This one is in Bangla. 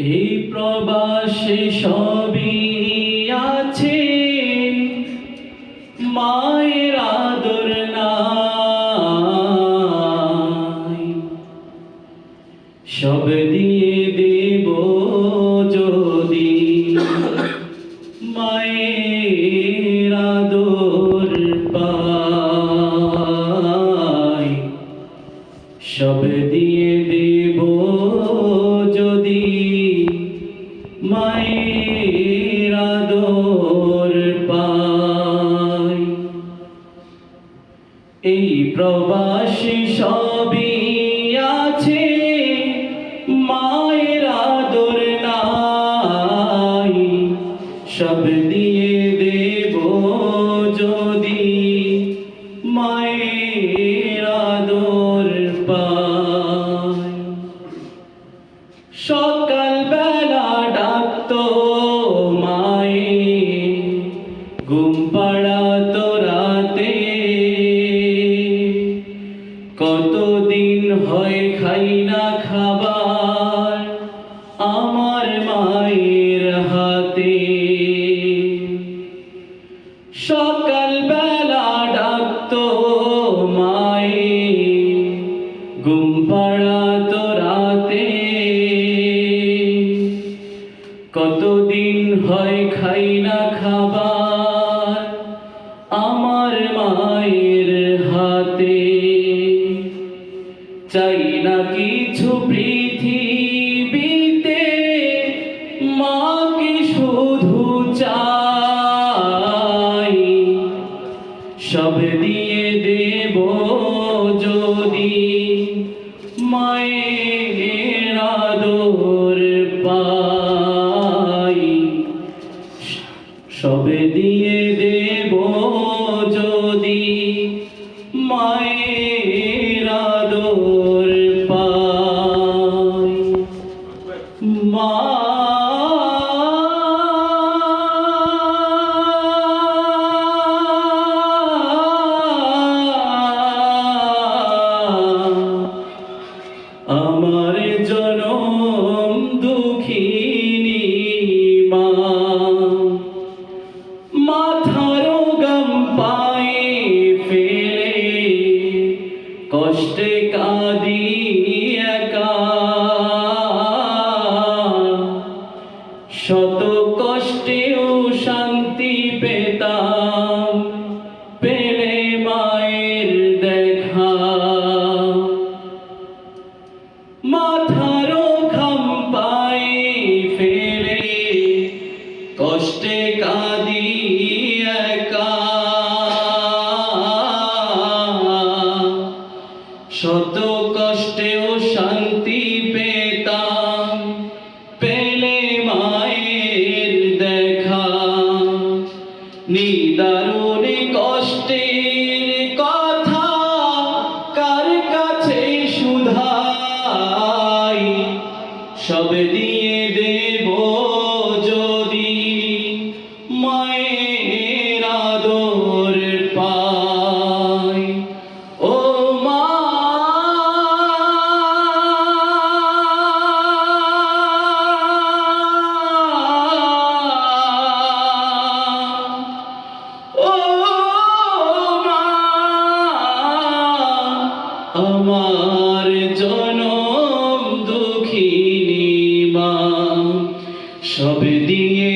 এই প্রবাসে সবই আছে, মায়ের আদর নাই। সব দিয়ে দেব যদি মায়ের আদর পাই। সব দিয়ে দেব যদি মায়ের আদর পাই। এই প্রবাসে সবই আছে, মায়ের আদর নাই। সব দিয়ে দেব যদি মায়ের আদর পাই। সকাল বেলা ডাকতো মায়ে, ঘুম পাড়াতো রাতে। কতদিন হয় খাই না খাবার আমার মায়ের হাতে। সকাল বেলা ডাকতো মায়ে, ঘুম পাড়াতো রাতে। কতদিন হয় খাই না খাবার আমার মায়ের হাতে। চাই না কিছু পৃথিবীতে, মাকে শুধু চাই। সব দিয়ে দেব যদি মায়ের আদর পাই। সব দিয়ে দেব যদি মায়ের আদর পাই। মা আমার জনম দুঃখিনী মা, মাথার গাম পায়ে ফেলে কষ্টে কাঁদি একা। শত কষ্টেও শান্তি পেতাম পেলে মায়ের দেখা। মাথার ঘাম পায়ে ফেলে কষ্টে কাঁদি একা। শত কষ্টেও শান্তি পেতাম পেলে মায়ের দেখা। নিদারুণ কষ্টের কথা কার কাছে শুধাই। সব দিয়ে দেব যদি মায়ের আদর পাই। ও মা, ও মা, আমার জনম দুঃখিনী মা। সব দিয়ে